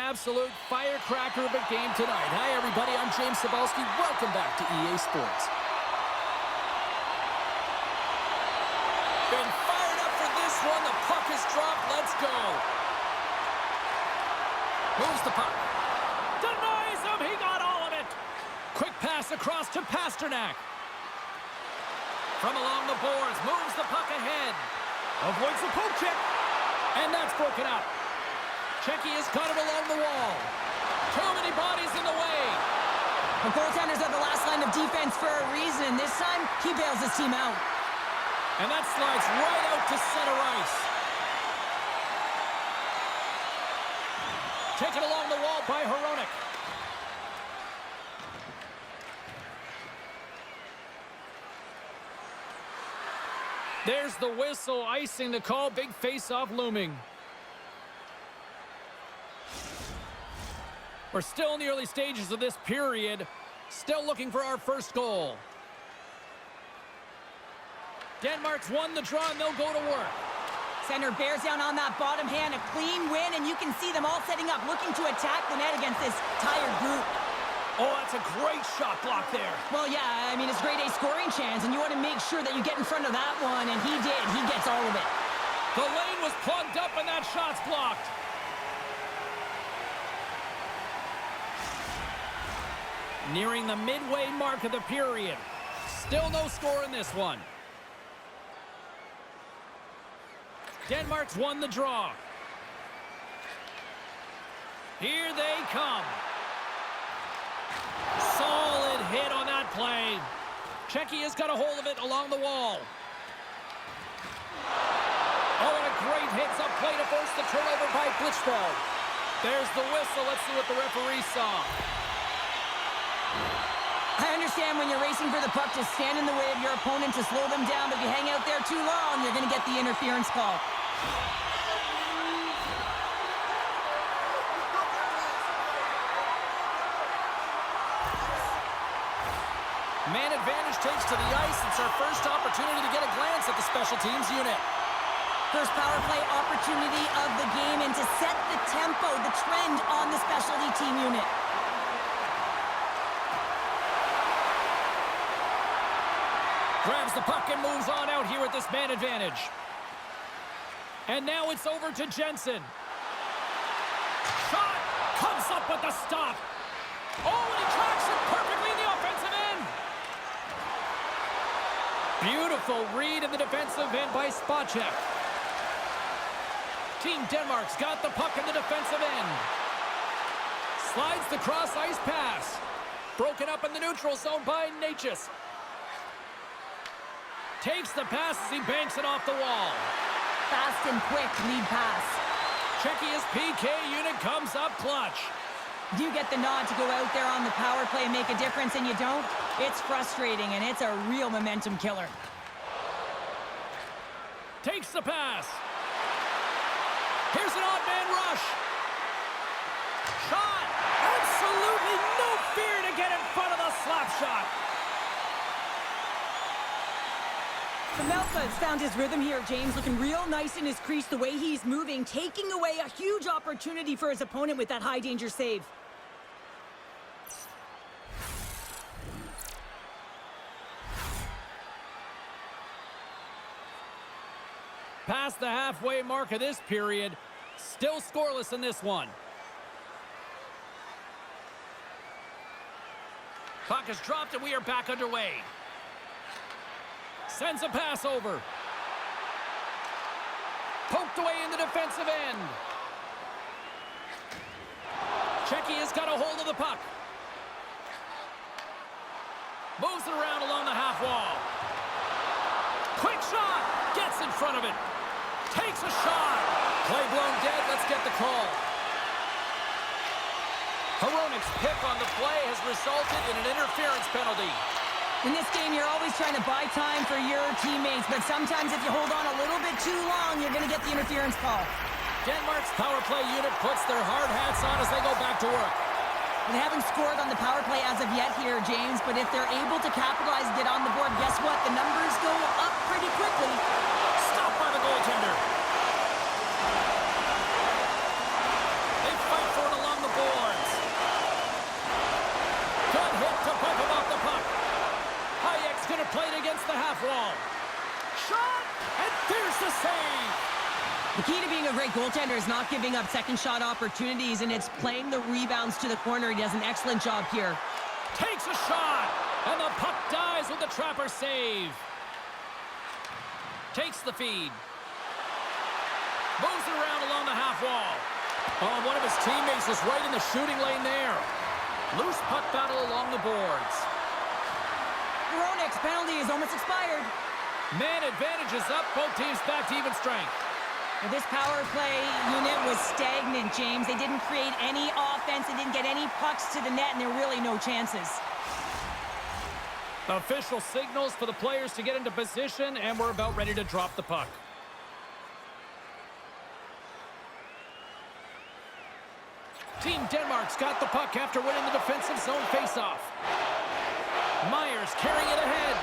absolute firecracker of a game tonight. Hi, everybody. I'm James Cybulski. Welcome back to EA Sports. Been fired up for this one. The puck is dropped. Let's go. Moves the puck. Denies him. He got all of it. Quick pass across to Pasternak. From along the boards. Moves the puck ahead. Avoids the poke check. And that's broken up. Checky has got it along the wall. Too many bodies in the way. The goaltenders are the last line of defense for a reason, and this time, he bails his team out. And that slides right out to center ice. Taken along the wall by Hronek. There's the whistle, icing the call. Big face-off looming. We're still in the early stages of this period. Still looking for our first goal. Denmark's won the draw, and they'll go to work. Center bears down on that bottom hand. A clean win, and you can see them all setting up, looking to attack the net against this tired group. Oh, that's a great shot block there. Well, yeah, I mean, it's grade A scoring chance, and you want to make sure that you get in front of that one, and he did. He gets all of it. The lane was plugged up, and that shot's blocked. Nearing the midway mark of the period. Still no score in this one. Denmark's won the draw. Here they come. Solid hit on that play. Checky has got a hold of it along the wall. Oh, and a great hits up play to force the turnover by Blitzwald. There's the whistle. Let's see what the referee saw. I understand when you're racing for the puck to stand in the way of your opponent to slow them down, but if you hang out there too long, you're going to get the interference call. Man advantage takes to the ice. It's our first opportunity to get a glance at the special teams unit. First power play opportunity of the game, and to set the tempo, the trend on the specialty team unit. Grabs the puck and moves on out here with this man advantage. And now it's over to Jensen. Shot! Comes up with the stop. Oh, and he tracks it perfectly in the offensive end. Beautiful read in the defensive end by Spacek. Team Denmark's got the puck in the defensive end. Slides the cross-ice pass. Broken up in the neutral zone by Natchez. Takes the pass as he banks it off the wall. Fast and quick lead pass. Czechia's PK unit comes up clutch. You get the nod to go out there on the power play and make a difference, and you don't? It's frustrating, and it's a real momentum killer. Takes the pass. Here's an odd man rush. Shot. Absolutely no fear to get in front of the slap shot. Melka has found his rhythm here, James, looking real nice in his crease, the way he's moving, taking away a huge opportunity for his opponent with that high-danger save. Past the halfway mark of this period, still scoreless in this one. Puck is dropped and we are back underway. Sends a pass over. Poked away in the defensive end. Checky has got a hold of the puck. Moves it around along the half wall. Quick shot. Gets in front of it. Takes a shot. Play blown dead. Let's get the call. Hronek's pick on the play has resulted in an interference penalty. In this game, you're always trying to buy time for your teammates, but sometimes if you hold on a little bit too long, you're going to get the interference call. Denmark's power play unit puts their hard hats on as they go back to work. They haven't scored on the power play as of yet here, James, but if they're able to capitalize and get on the board, guess what? The numbers go up pretty quickly. Stopped by the goaltender. They fight for it along the key to being a great goaltender is not giving up second shot opportunities, and it's playing the rebounds to the corner. He does an excellent job here. Takes a shot, and the puck dies with the trapper save. Takes the feed. Moves it around along the half wall. Oh, one of his teammates was right in the shooting lane there. Loose puck battle along the boards. Hronek's penalty is almost expired. Man advantage is up. Both teams back to even strength. Well, this power play unit was stagnant, James. They didn't create any offense. They didn't get any pucks to the net, and there were really no chances. Official signals for the players to get into position, and we're about ready to drop the puck. Team Denmark's got the puck after winning the defensive zone faceoff. Myers carrying it ahead.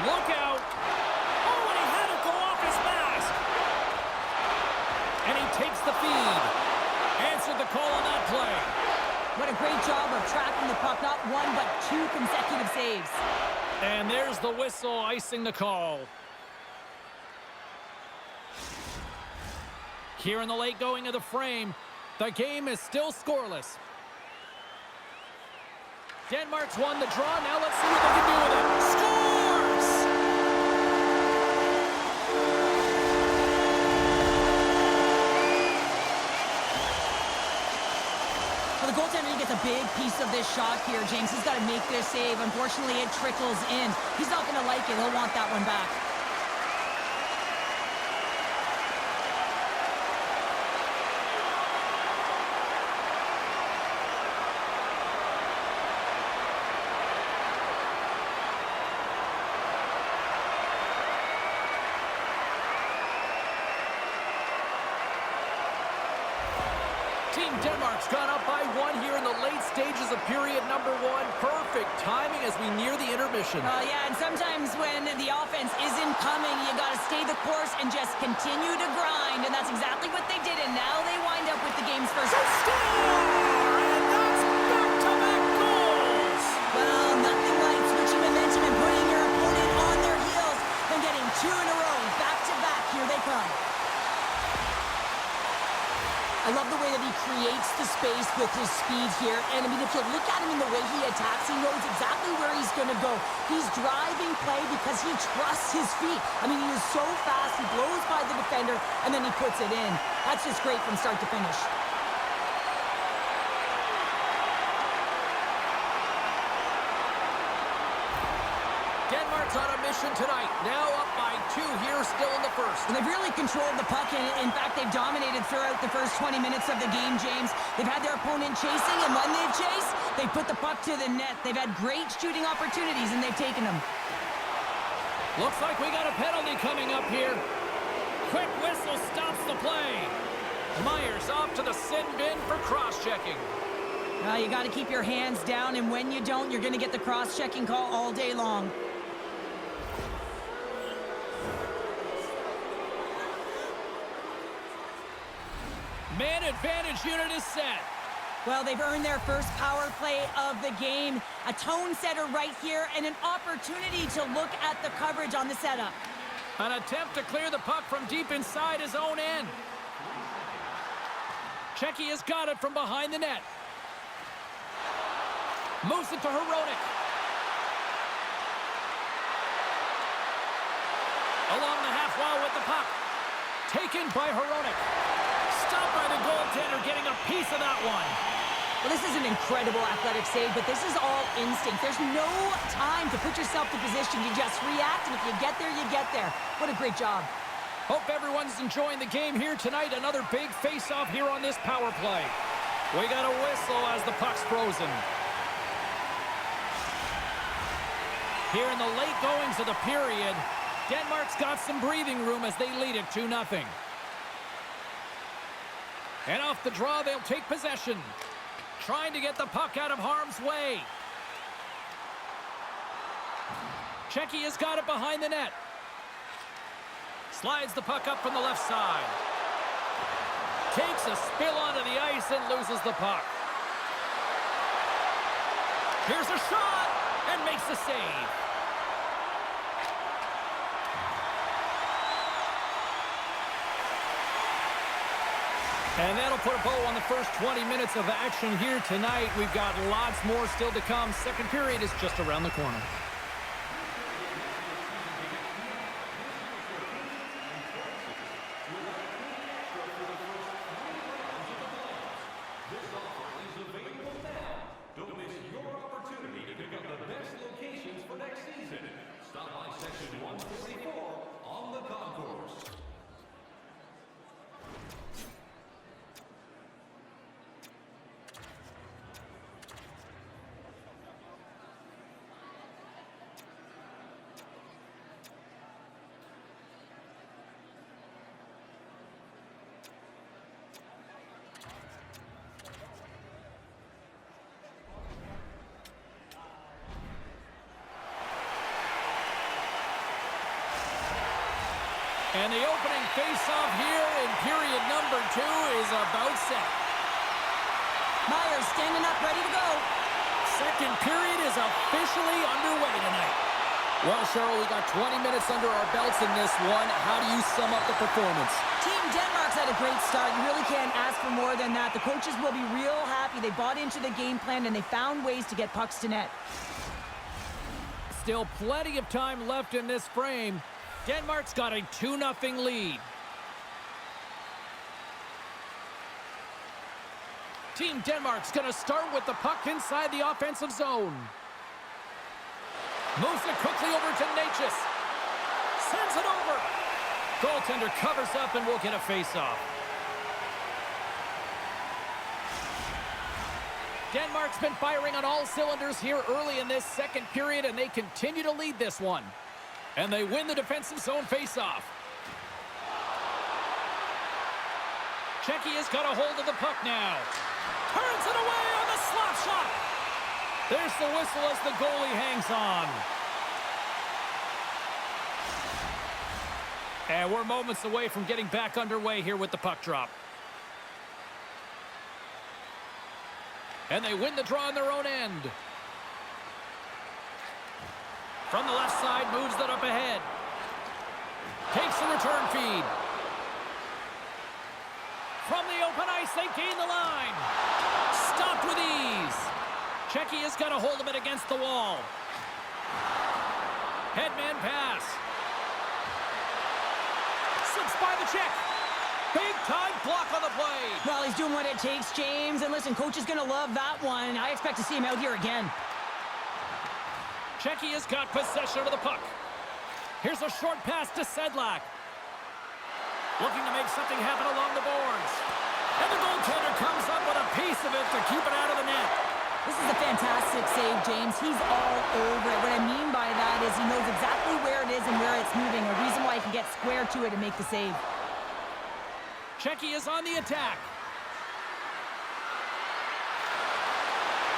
Look out. Oh, and he had it go off his mask. And he takes the feed. Answered the call on that play. What a great job of tracking the puck. Not one, but two consecutive saves. And there's the whistle icing the call. Here in the late going of the frame, the game is still scoreless. Denmark's won the draw. Now let's see what they can do with it. Scores! Well, the goaltender, he gets a big piece of this shot here, James. He's got to make this save. Unfortunately, it trickles in. He's not going to like it. He'll want that one back. Team Denmark's gone up by one here in the late stages of period number one. Perfect timing as we near the intermission. Yeah, and sometimes when the offense isn't coming, you got to stay the course and just continue to grind, and that's exactly what they did, and now they wind up with the game's first. Score! And that's back-to-back goals! Well, nothing like switching momentum and putting your opponent on their heels and getting two in a row, back-to-back. Here they come. I love the way that he creates the space with his speed here. And, I mean, if you look at him in the way he attacks, he knows exactly where he's going to go. He's driving play because he trusts his feet. I mean, he is so fast. He blows by the defender, and then he puts it in. That's just great from start to finish. Denmark's on a mission tonight. Now up by two here, still in the first. And they've really controlled the puck, and in fact, they've dominated throughout the first 20 minutes of the game, James. They've had their opponent chasing, and when they've chased, they put the puck to the net. They've had great shooting opportunities, and they've taken them. Looks like we got a penalty coming up here. Quick whistle stops the play. Myers off to the sin bin for cross-checking. You got to keep your hands down, and when you don't, you're going to get the cross-checking call all day long. Man advantage unit is set. Well, they've earned their first power play of the game. A tone setter right here and an opportunity to look at the coverage on the setup. An attempt to clear the puck from deep inside his own end. Checky has got it from behind the net. Moves it to Hronek. Along the half wall with the puck. Taken by Hronek. Stopped by the goaltender, getting a piece of that one. Well, this is an incredible athletic save, but this is all instinct. There's no time to put yourself to position. You just react, and if you get there, you get there. What a great job. Hope everyone's enjoying the game here tonight. Another big face-off here on this power play. We got a whistle as the puck's frozen. Here in the late goings of the period, Denmark's got some breathing room as they lead it 2-0. And off the draw, they'll take possession. Trying to get the puck out of harm's way. Checky has got it behind the net. Slides the puck up from the left side. Takes a spill onto the ice and loses the puck. Here's a shot and makes the save. And that'll put a bow on the first 20 minutes of action here tonight. We've got lots more still to come. Second period is just around the corner. And the opening face-off here in period number 2 is about set. Myers standing up, ready to go. Second period is officially underway tonight. Well, Cheryl, we got 20 minutes under our belts in this one. How do you sum up the performance? Team Denmark's had a great start. You really can't ask for more than that. The coaches will be real happy. They bought into the game plan, and they found ways to get pucks to net. Still plenty of time left in this frame. Denmark's got a 2-0 lead. Team Denmark's going to start with the puck inside the offensive zone. Moves it quickly over to Natchez. Sends it over. Goaltender covers up and will get a face-off. Denmark's been firing on all cylinders here early in this second period, and they continue to lead this one. And they win the defensive zone face-off. Czechia has got a hold of the puck now. Turns it away on the slap shot. There's the whistle as the goalie hangs on. And we're moments away from getting back underway here with the puck drop. And they win the draw on their own end. From the left side, moves that up ahead. Takes the return feed. From the open ice, they gain the line. Stopped with ease. Czechia's got a hold of it against the wall. Headman pass. Slips by the Czech. Big time block on the play. Well, he's doing what it takes, James. And listen, coach is going to love that one. I expect to see him out here again. Czechia's got possession of the puck. Here's a short pass to Sedlak. Looking to make something happen along the boards. And the goaltender comes up with a piece of it to keep it out of the net. This is a fantastic save, James. He's all over it. What I mean by that is he knows exactly where it is and where it's moving. A reason why he can get square to it and make the save. Czechia is on the attack.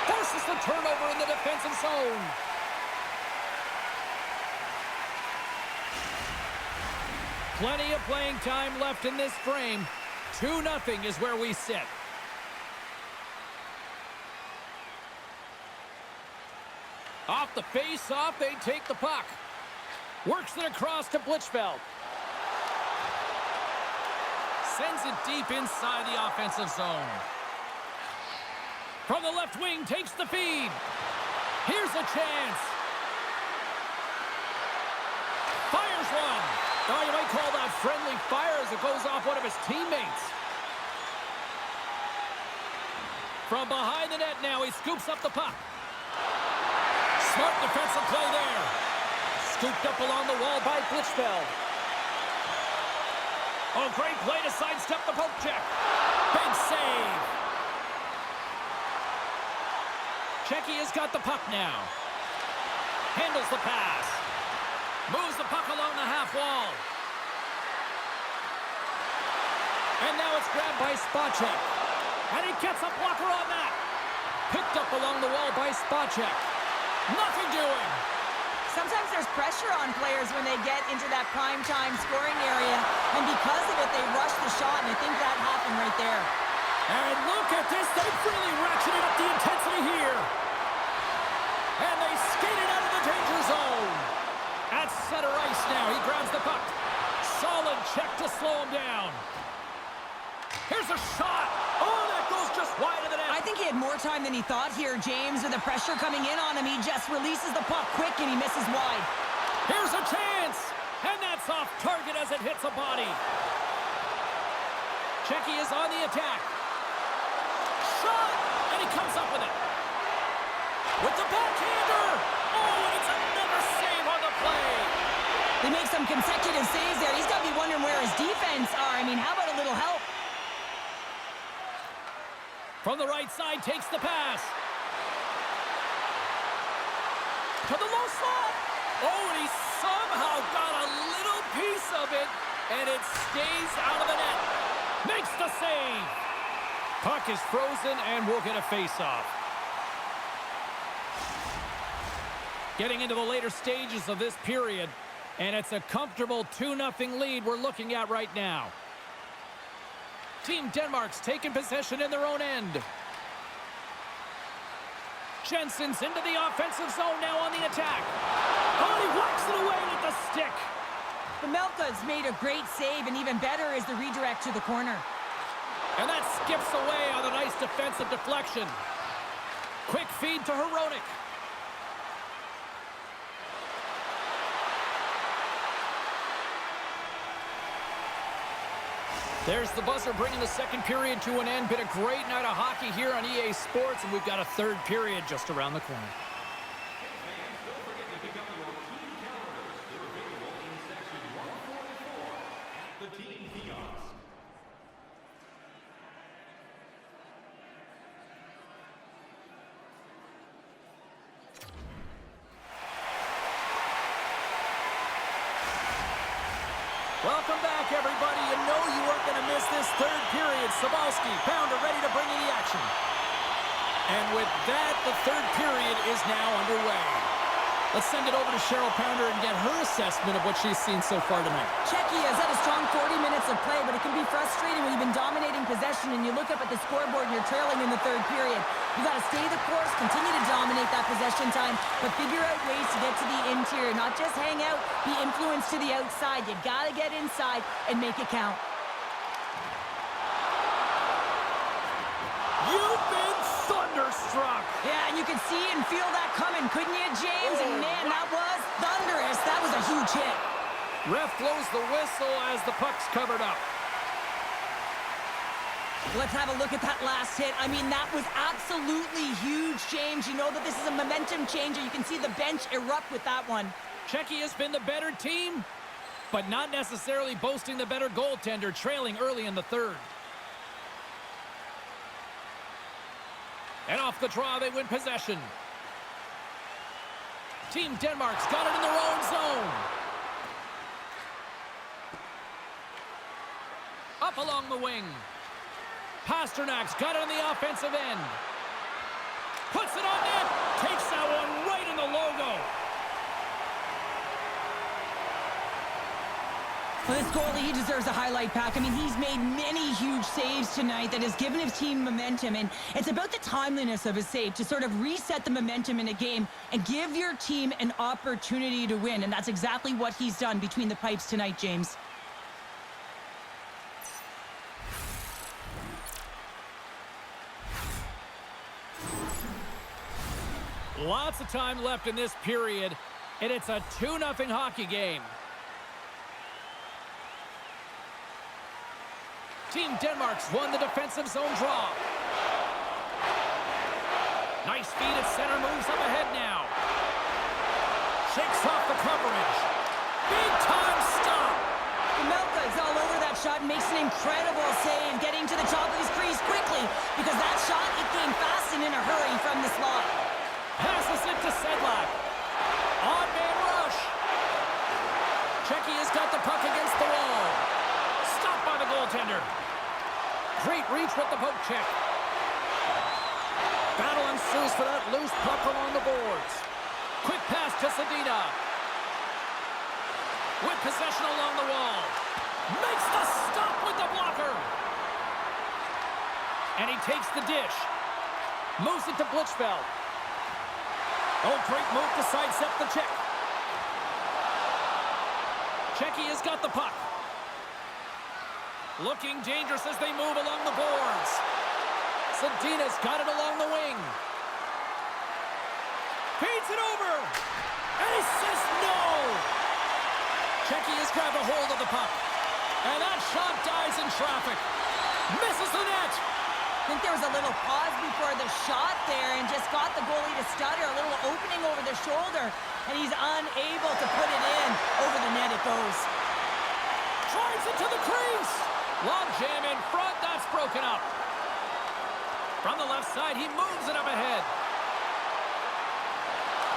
Forces the turnover in the defensive zone. Plenty of playing time left in this frame. 2-0 is where we sit. Off the face-off, they take the puck. Works it across to Blichfeld. Sends it deep inside the offensive zone. From the left wing, takes the feed. Here's a chance. Fires one. Oh, you might call that friendly fire as it goes off one of his teammates. From behind the net now, he scoops up the puck. Smart defensive play there. Scooped up along the wall by Blichfeld. Oh, great play to sidestep the poke check. Big save. Czechia's got the puck now. Handles the pass. Moves the puck along the half wall. And now it's grabbed by Spacek. And he gets a blocker on that. Picked up along the wall by Spacek. Nothing doing. Sometimes there's pressure on players when they get into that prime-time scoring area. And because of it, they rush the shot, and I think that happened right there. And look at this. They've really ratcheted up the intensity here. And they skated out of the danger zone. At center ice now, he grabs the puck. Solid check to slow him down. Here's Here's a shot. Oh, that goes just wide of the net. I think he had more time than he thought here, James. With the pressure coming in on him, he just releases the puck quick and he misses wide. Here's a chance. And that's off target as it hits a body. Checky is on the attack. Shot! And he comes up with it. With the backhander! Oh, and it's another save on the play. They make some consecutive saves there. He's got to be wondering where his defense are. I mean, how about a little help? From the right side, takes the pass. To the low slot. Oh, and he somehow got a little piece of it, and it stays out of the net. Makes the save. Puck is frozen, and we'll get a face-off. Getting into the later stages of this period, and it's a comfortable 2-0 lead we're looking at right now. Team Denmark's taken possession in their own end. Jensen's into the offensive zone now on the attack. Oh, he whacks it away with the stick. Pamelka's made a great save, and even better is the redirect to the corner. And that skips away on a nice defensive deflection. Quick feed to Hronek. There's the buzzer bringing the second period to an end. Been a great night of hockey here on EA Sports, and we've got a third period just around the corner. Welcome back, everybody. You know you weren't going to miss this third period. Sabalski, Pounder ready to bring in the action. And with that, the third period is now underway. Let's send it over to Cheryl Pounder and get her assessment of what she's seen so far tonight. Checky has had a strong 40 minutes of play, but it can be frustrating when you've been dominating possession and you look up at the scoreboard and you're trailing in the third period. You got to stay the course, continue to dominate that possession time, but figure out ways to get to the interior, not just hang out, be influenced to the outside. You got to get inside and make it count. You've been thunderstruck. Yeah, and you could see and feel that coming, couldn't you, James? Oh, and man, that was thunderous. That was a huge hit. Ref blows the whistle as the puck's covered up. Let's have a look at that last hit. I mean, that was absolutely huge, James. You know that this is a momentum changer. You can see the bench erupt with that one. Checky has been the better team, but not necessarily boasting the better goaltender, trailing early in the third. And off the draw, they win possession. Team Denmark's got it in their own zone. Up along the wing. Pasternak's got it on the offensive end. Puts it on net. Takes that one right in the logo. Well, this goalie, he deserves a highlight pack. I mean, he's made many huge saves tonight that has given his team momentum, and it's about the timeliness of his save to sort of reset the momentum in a game and give your team an opportunity to win, and that's exactly what he's done between the pipes tonight, James. Lots of time left in this period, and it's a 2-0 hockey game. Team Denmark's won the defensive zone draw. Nice feed at center, moves up ahead now. Shakes off the coverage. Big time stop. Pamelka is all over that shot and makes an incredible save, getting to the top of his crease quickly, because that shot, it came fast and in a hurry from the slot. Passes it to Sedlak. On man rush. Checky has got the puck against the wall. Stopped by the goaltender. Great reach with the poke check. Battle ensues for that loose puck along the boards. Quick pass to Sedina. With possession along the wall. Makes the stop with the blocker. And he takes the dish. Moves it to Blichfeld. Oh, great move to sidestep the check. Checky has got the puck. Looking dangerous as they move along the boards. Zadina's got it along the wing. Feeds it over. And he says no. Checky has grabbed a hold of the puck. And that shot dies in traffic. Misses the net. I think there was a little pause before the shot there and just got the goalie to stutter. A little opening over the shoulder. And he's unable to put it in. Over the net it goes. Drives it to the crease. Long jam in front. That's broken up. From the left side, he moves it up ahead.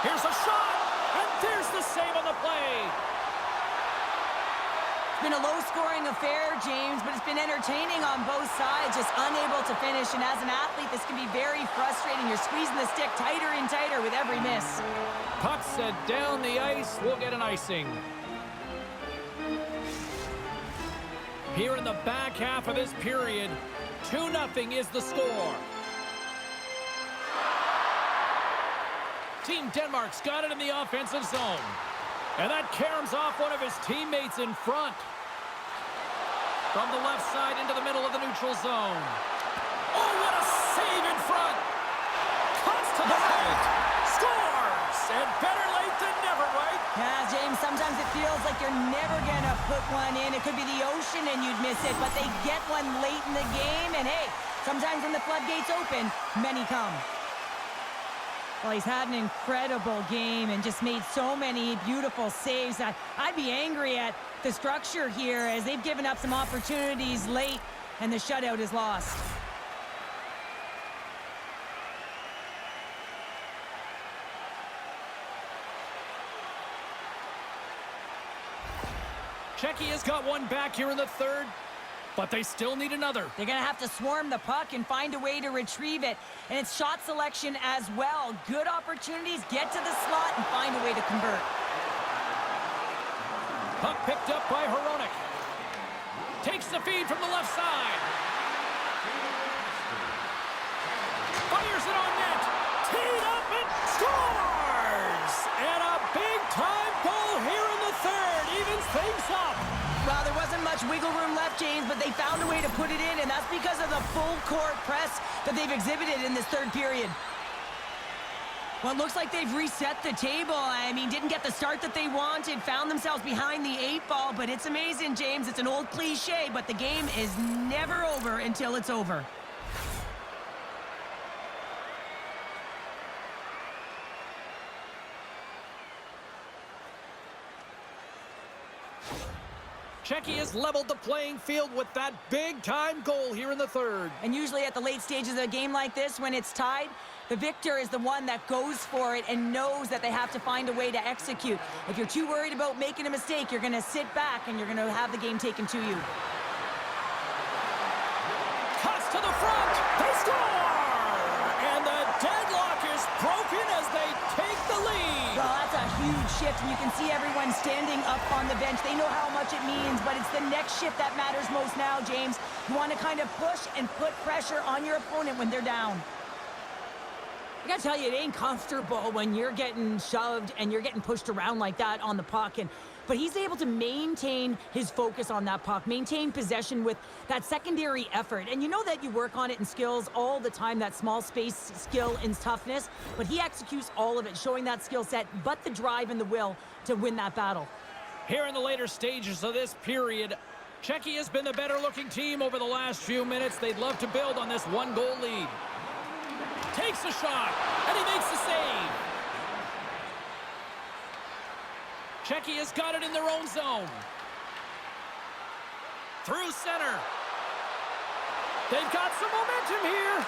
Here's a shot. And there's the save on the play. It's been a low-scoring affair, James, but it's been entertaining on both sides, just unable to finish. And as an athlete, this can be very frustrating. You're squeezing the stick tighter and tighter with every miss. Puck set down the ice. We'll get an icing. Here in the back half of this period, 2-0 is the score. Team Denmark's got it in the offensive zone. And that caroms off one of his teammates in front. From the left side into the middle of the neutral zone. Oh, what a save in front. Cuts to the head. Scores! And better late than never, right? Yeah, James, sometimes it feels like you're never going to put one in. It could be the ocean and you'd miss it, but they get one late in the game. And hey, sometimes when the floodgates open, many come. Well, he's had an incredible game and just made so many beautiful saves. I'd be angry at the structure here as they've given up some opportunities late and the shutout is lost. Checky has got one back here in the third, but they still need another. They're going to have to swarm the puck and find a way to retrieve it. And it's shot selection as well. Good opportunities, get to the slot and find a way to convert. Puck picked up by Hronek. Takes the feed from the left side. Fires it on net. Teed up and scores! And a big-time goal here in the third. Evens things up. Well, there wasn't much wiggle room left, James, but they found a way to put it in, and that's because of the full-court press that they've exhibited in this third period. Well, it looks like they've reset the table. I mean, didn't get the start that they wanted, found themselves behind the 8-ball, but it's amazing, James. It's an old cliche, but the game is never over until it's over. Checky has leveled the playing field with that big-time goal here in the third. And usually at the late stages of a game like this, when it's tied, the victor is the one that goes for it and knows that they have to find a way to execute. If you're too worried about making a mistake, you're going to sit back and you're going to have the game taken to you. Cuts to the front. They score! And the deadlock is broken as they take the lead. Well, that's a huge shift, and you can see everyone standing up on the bench. They know how much it means, but it's the next shift that matters most now, James. You want to kind of push and put pressure on your opponent when they're down. I gotta tell you, it ain't comfortable when you're getting shoved and you're getting pushed around like that on the puck. But he's able to maintain his focus on that puck, maintain possession with that secondary effort. And you know that you work on it in skills all the time, that small space skill and toughness. But he executes all of it, showing that skill set, but the drive and the will to win that battle. Here in the later stages of this period, Checky has been the better-looking team over the last few minutes. They'd love to build on this one-goal lead. Takes a shot, and he makes the save. Checky has got it in their own zone. Through center. They've got some momentum here.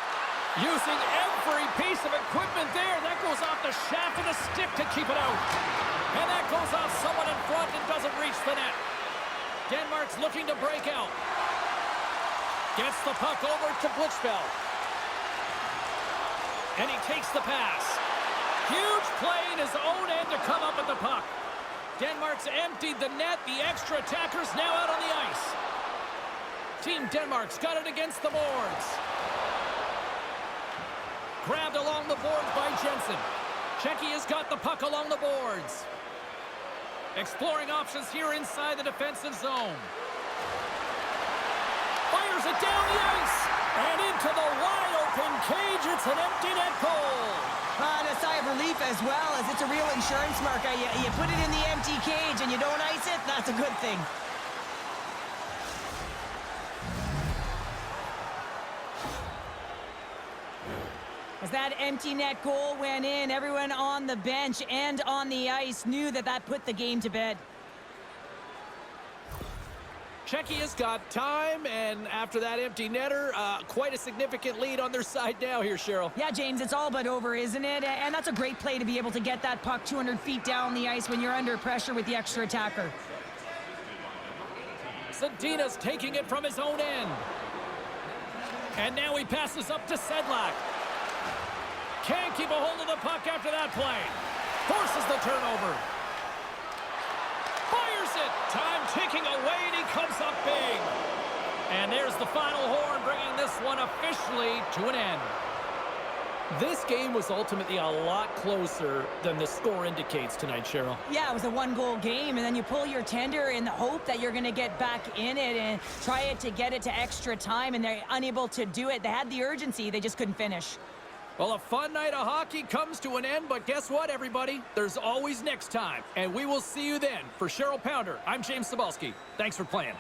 Using every piece of equipment there. That goes off the shaft of the stick to keep it out. And that goes off someone in front and doesn't reach the net. Denmark's looking to break out. Gets the puck over to Blitzfeld. And he takes the pass. Huge play in his own end to come up with the puck. Denmark's emptied the net. The extra attacker's now out on the ice. Team Denmark's got it against the boards. Grabbed along the boards by Jensen. Checky has got the puck along the boards. Exploring options here inside the defensive zone. it down the ice. And into the wide-open cage. It's an empty net goal. And a sigh of relief as well, as it's a real insurance marker. You put it in the empty cage and you don't ice it, that's a good thing. As that empty net goal went in, everyone on the bench and on the ice knew that that put the game to bed. Czechia's got time, and after that empty netter, quite a significant lead on their side now here, Cheryl. Yeah, James, it's all but over, isn't it? And that's a great play to be able to get that puck 200 feet down the ice when you're under pressure with the extra attacker. Zadina's taking it from his own end. And now he passes up to Sedlak. Can't keep a hold of the puck after that play. Forces the turnover. Fires it. Time ticking away, and he comes up big. And there's the final horn, bringing this one officially to an end. This game was ultimately a lot closer than the score indicates tonight, Cheryl. Yeah, it was a one-goal game, and then you pull your tender in the hope that you're going to get back in it and try it to get it to extra time, and they're unable to do it. They had the urgency, they just couldn't finish. Well, a fun night of hockey comes to an end, but guess what, everybody? There's always next time, and we will see you then. For Cheryl Pounder, I'm James Cebulski. Thanks for playing.